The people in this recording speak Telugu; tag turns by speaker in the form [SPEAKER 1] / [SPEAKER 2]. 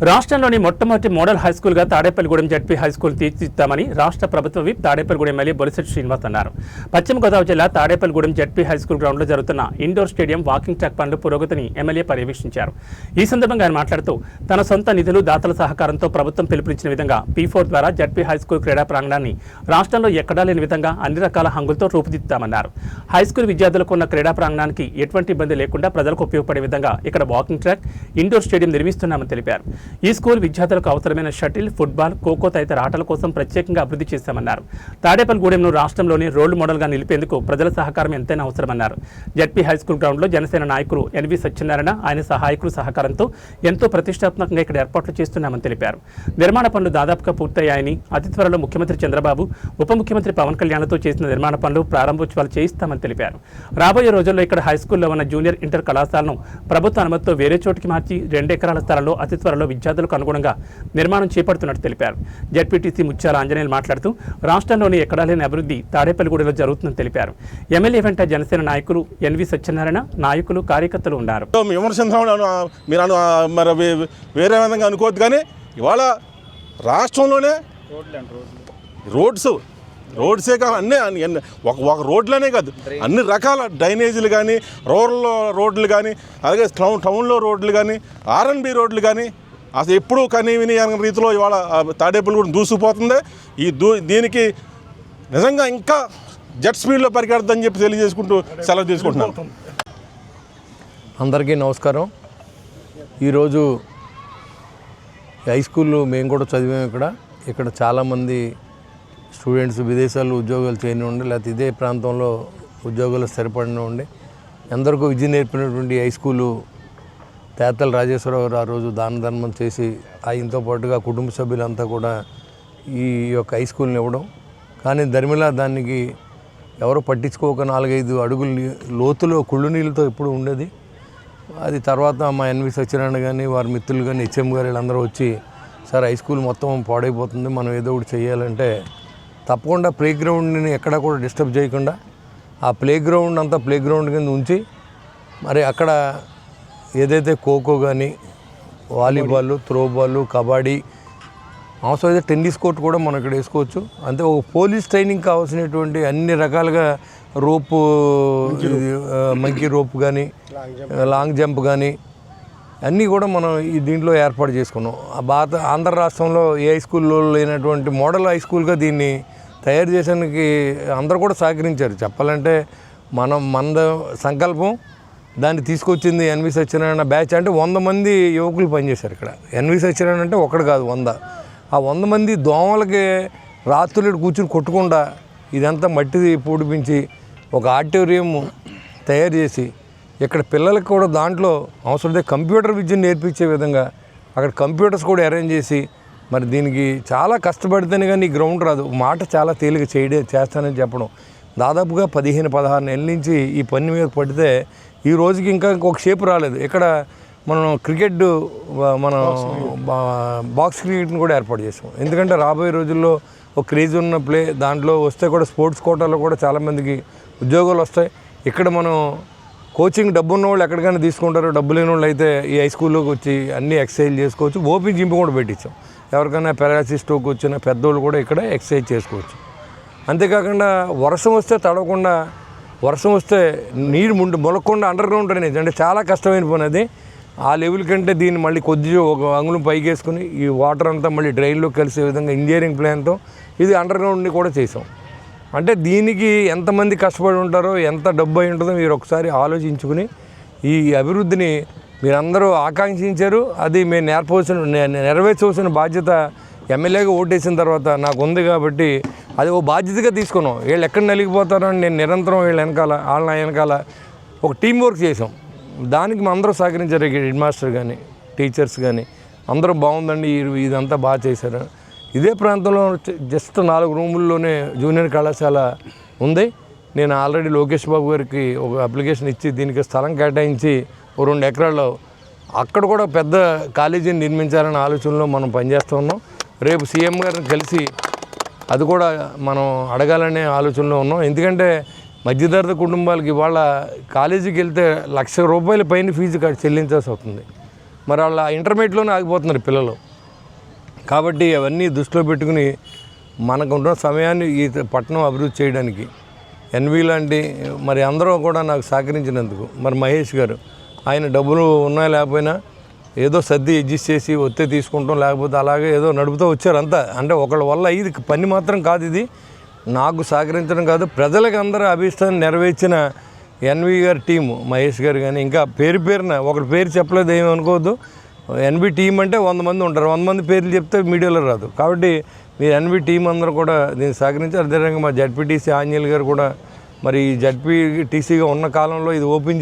[SPEAKER 1] రాష్ట్రంలోని మొట్టమొదటి మోడల్ హైస్కూల్గా తాడేపల్లిగూడెం జడ్పీ హైస్కూల్ తీర్చిదిద్దామని రాష్ట్ర ప్రభుత్వ విప్ తాడేపల్లిగూడెం ఎమ్మెల్యే బొలిశెట్టి శ్రీనివాస్ అన్నారు. పశ్చిమ గోదావరి జిల్లా తాడేపల్లిగూడెం జడ్పీ హైస్కూల్ గ్రౌండ్లో జరుగుతున్న ఇండోర్ స్టేడియం వాకింగ్ ట్రాక్ పనుల పురోగతిని ఎమ్మెల్యే పర్యవేక్షించారు. ఈ సందర్భంగా ఆయన మాట్లాడుతూ తన సొంత నిధులు దాతల సహకారంతో ప్రభుత్వం పిలుపునిచ్చిన విధంగా P4 ద్వారా జడ్పీ హైస్కూల్ క్రీడా ప్రాంగణాన్ని రాష్ట్రంలో ఎక్కడా లేని విధంగా అన్ని రకాల హంగులతో రూపుదిద్దామన్నారు. హైస్కూల్ విద్యార్థులకు ఉన్న క్రీడా ప్రాంగణానికి ఎటువంటి ఇబ్బంది లేకుండా ప్రజలకు ఉపయోగపడే విధంగా ఇక్కడ వాకింగ్ ట్రాక్, ఇండోర్ స్టేడియం నిర్మిస్తున్నామని తెలిపారు. ఈ స్కూల్ విద్యార్థులకు అవసరమైన షటిల్, ఫుట్బాల్, ఖోఖో తదితర ఆటల కోసం ప్రత్యేకంగా అభివృద్ధి చేశామన్నారు. తాడేపల్లిగూడెంను రాష్ట్రంలోని రోల్ మోడల్గా నిలిపేందుకు ప్రజల సహకారం ఎంతైనా అవసరమన్నారు. జడ్పీ హైస్కూల్ గ్రౌండ్లో జనసేన నాయకులు ఎన్వి సత్యనారాయణ, ఆయన సహాయకుల సహకారంతో ఎంతో ప్రతిష్టాత్మకంగా ఇక్కడ ఏర్పాట్లు చేస్తున్నామని తెలిపారు. నిర్మాణ పనులు దాదాపుగా పూర్తయ్యాయని, అతి త్వరలో ముఖ్యమంత్రి చంద్రబాబు, ఉప ముఖ్యమంత్రి పవన్ కళ్యాణ్తో చేసిన నిర్మాణ పనులు ప్రారంభోత్సవాలు చేయిస్తామని తెలిపారు. రాబోయే రోజుల్లో ఇక్కడ హైస్కూల్లో ఉన్న జూనియర్, ఇంటర్ కళాశాలను ప్రభుత్వ అనుమతితో వేరే చోటికి మార్చి 2 ఎకరాల స్థలంలో అతి త్వరలో విద్యార్థులకు అనుగుణంగా నిర్మాణం చేపడుతున్నట్టు తెలిపారు. జడ్పీటీసీ ముత్యాల ఆంజనేయులు మాట్లాడుతూ రాష్ట్రంలోని ఎక్కడా లేని అభివృద్ధి తాడేపల్లిగూడెంలో జరుగుతుందని తెలిపారు. ఎమ్మెల్యే వెంట జనసేన నాయకులు ఎన్వి సత్యనారాయణ, నాయకులు, కార్యకర్తలు ఉన్నారు.
[SPEAKER 2] వేరే విధంగా అనుకోవద్దు, కానీ ఇవాళ రాష్ట్రంలోనే రోడ్సే కాదు, అన్నీ ఒక రోడ్లనే కాదు, అన్ని రకాల డ్రైనేజీలు కానీ, రూరల్ రోడ్లు కానీ, అలాగే టౌన్లో రోడ్లు కానీ, R&B రోడ్లు కానీ అసలు ఎప్పుడూ కనీవిని రీతిలో ఇవాళ తాడేపల్లిగూడెం దూసుకుపోతుంది. దీనికి నిజంగా ఇంకా జెట్ స్పీడ్లో పరిగెడద్దని చెప్పి తెలియజేసుకుంటూ సెలవు తీసుకుంటున్నాను.
[SPEAKER 3] అందరికీ నమస్కారం. ఈరోజు హై స్కూల్లో మేము కూడా చదివాము. ఇక్కడ చాలామంది స్టూడెంట్స్ విదేశాల్లో ఉద్యోగాలు చేయనివ్వండి, లేకపోతే ఇదే ప్రాంతంలో ఉద్యోగాలు స్థిరపడినివ్వండి, ఎందరికో విద్య నేర్పినటువంటి హై స్కూలు తేతల రాజేశ్వరరావు ఆ రోజు దాన ధర్మం చేసి ఆయనతో పాటుగా కుటుంబ సభ్యులంతా కూడా ఈ యొక్క హై స్కూల్ని ఇవ్వడం. కానీ ధర్మిలా దానికి ఎవరో పట్టించుకోక 4-5 అడుగుల లోతులో కుళ్ళు నీళ్ళతో ఎప్పుడు ఉండేది. అది తర్వాత మా ఎన్వి సత్యనారాయణ కానీ, వారి మిత్రులు కానీ, HM గారు వీళ్ళందరూ వచ్చి, సార్ హై స్కూల్ మొత్తం పాడైపోతుంది, మనం ఏదో ఒకటి చేయాలంటే తప్పకుండా ప్లే గ్రౌండ్ని ఎక్కడా కూడా డిస్టర్బ్ చేయకుండా ఆ ప్లే గ్రౌండ్ అంతా ప్లే గ్రౌండ్ కింద ఉంచి, మరి అక్కడ ఏదైతే ఖోఖో కానీ, వాలీబాల్, త్రోబాల్, కబడ్డీ, అవసరమైతే టెన్నిస్ కోర్ట్ కూడా మనం ఇక్కడ వేసుకోవచ్చు. అంతే ఒక పోలీస్ ట్రైనింగ్ కావాల్సినటువంటి అన్ని రకాలుగా రోపు, మంకీ రోప్ కానీ, లాంగ్ జంప్ కానీ అన్నీ కూడా మనం ఈ దీంట్లో ఏర్పాటు చేసుకున్నాం. ఆంధ్ర రాష్ట్రంలో ఏ హై స్కూల్లో లేనటువంటి మోడల్ హై స్కూల్గా దీన్ని తయారు చేసానికి అందరూ కూడా సహకరించారు. చెప్పాలంటే మన సంకల్పం, దాన్ని తీసుకొచ్చింది ఎన్వి సత్యనారాయణ బ్యాచ్. అంటే 100 మంది యువకులు పనిచేశారు ఇక్కడ. ఎన్వి సత్యనారాయణ అంటే ఒకటి కాదు, 100. ఆ 100 మంది దోమలకి రాత్రులు కూర్చుని కొట్టకుండా ఇదంతా మట్టి పూడిపించి ఒక ఆడిటోరియం తయారు చేసి ఇక్కడ పిల్లలకు కూడా దాంట్లో అవసరమైతే కంప్యూటర్ విద్యను నేర్పించే విధంగా అక్కడ కంప్యూటర్స్ కూడా అరేంజ్ చేసి, మరి దీనికి చాలా కష్టపడితేనే కానీ ఈ గ్రౌండ్ రాదు. మాట చాలా తేలిక చేస్తానని చెప్పడం. దాదాపుగా 15-16 నెలల నుంచి ఈ పని మీద పడితే ఈ రోజుకి ఇంకా ఇంకొక షేప్ రాలేదు. ఇక్కడ మనం క్రికెట్, మనం బాక్స్ క్రికెట్ని కూడా ఏర్పాటు చేసాం. ఎందుకంటే రాబోయే రోజుల్లో ఒక క్రేజ్ ఉన్న ప్లే దాంట్లో వస్తే కూడా స్పోర్ట్స్ కోటాలో కూడా చాలామందికి ఉద్యోగాలు వస్తాయి. ఇక్కడ మనం కోచింగ్ డబ్బు ఉన్న వాళ్ళు ఎక్కడికైనా తీసుకుంటారు, డబ్బు లేని వాళ్ళు అయితే ఈ హై స్కూల్లోకి వచ్చి అన్నీ ఎక్సర్సైజ్ చేసుకోవచ్చు. ఓపెన్ జిమ్ కూడా పెట్టించాం. ఎవరికైనా పారాలసిస్ స్ట్రోక్ వచ్చిన పెద్దోళ్ళు కూడా ఇక్కడ ఎక్సర్సైజ్ చేసుకోవచ్చు. అంతేకాకుండా వర్షం వస్తే తడవకుండా, వర్షం వస్తే నీరు మొలకుండా అండర్ గ్రౌండ్ డ్రైనేజ్ అంటే చాలా కష్టమైన పని అది. ఆ లెవెల్ కంటే దీన్ని మళ్ళీ కొద్దిగా ఒక అంగుళం పైకి వేసుకుని ఈ వాటర్ అంతా మళ్ళీ డ్రైన్లో కలిసే విధంగా ఇంజనీరింగ్ ప్లాన్తో ఇది అండర్ గ్రౌండ్ని కూడా చేసాం. అంటే దీనికి ఎంతమంది కష్టపడి ఉంటారో, ఎంత డబ్బు అయి ఉంటుందో మీరు ఒకసారి ఆలోచించుకుని ఈ అభివృద్ధిని మీరందరూ ఆకాంక్షించారు. అది మేము నెరవేర్చవలసిన బాధ్యత ఎమ్మెల్యేగా ఓటేసిన తర్వాత నాకు ఉంది. కాబట్టి అది ఓ బాధ్యతగా తీసుకున్నాం. వీళ్ళు ఎక్కడ నలిగిపోతారో అని నేను నిరంతరం వాళ్ళ వెనకాల ఒక టీం వర్క్ చేసాం. దానికి మా అందరూ సహకరించారు. హెడ్ మాస్టర్ కానీ, టీచర్స్ కానీ అందరూ బాగుందండి, ఇదంతా బాగా చేశారు. ఇదే ప్రాంతంలో జస్ట్ 4 రూముల్లోనే జూనియర్ కళాశాల ఉంది. నేను ఆల్రెడీ లోకేష్ బాబు గారికి ఒక అప్లికేషన్ ఇచ్చి దీనికి స్థలం కేటాయించి 2 ఎకరాల్లో అక్కడ కూడా పెద్ద కాలేజీని నిర్మించాలనే ఆలోచనలో మనం పనిచేస్తూ ఉన్నాం. రేపు సీఎం గారిని కలిసి అది కూడా మనం అడగాలనే ఆలోచనలో ఉన్నాం. ఎందుకంటే మధ్యతరగతి కుటుంబాలకి ఇవాళ కాలేజీకి వెళ్తే ₹1,00,000 పైన ఫీజు చెల్లించాల్సి అవుతుంది. మరి వాళ్ళ ఇంటర్మీడియట్లోనే ఆగిపోతున్నారు పిల్లలు. కాబట్టి అవన్నీ దృష్టిలో పెట్టుకుని మనకున్న సమయాన్ని ఈ పట్టణం అభివృద్ధి చేయడానికి ఎన్వి లాంటి మరి అందరూ కూడా నాకు సహకరించినందుకు, మరి మహేష్ గారు ఆయన డబ్బులు ఉన్నా లేకపోయినా ఏదో సర్ది అడ్జస్ట్ చేసి ఒత్తే తీసుకుంటాం, లేకపోతే అలాగే ఏదో నడుపుతూ వచ్చారు అంతా. అంటే ఒకళ్ళ వల్ల ఇది పని మాత్రం కాదు, ఇది నాకు సహకరించడం కాదు, ప్రజలకు అందరూ అభిష్టాన్ని నెరవేర్చిన ఎన్వి గారి టీము, మహేష్ గారు కానీ ఇంకా పేరున ఒకటి పేరు చెప్పలేదు ఏమి అనుకోవద్దు. ఎన్వి టీం అంటే 100 మంది ఉంటారు, 100 మంది పేర్లు చెప్తే మీడియాలో రాదు. కాబట్టి మీరు ఎన్వి టీం అందరూ కూడా దీన్ని సహకరించారు. అదేవిధంగా మా జడ్పీటీసీ ఆంజనేయులు గారు కూడా మరి జడ్పీటీసీగా ఉన్న కాలంలో ఇది ఓపెన్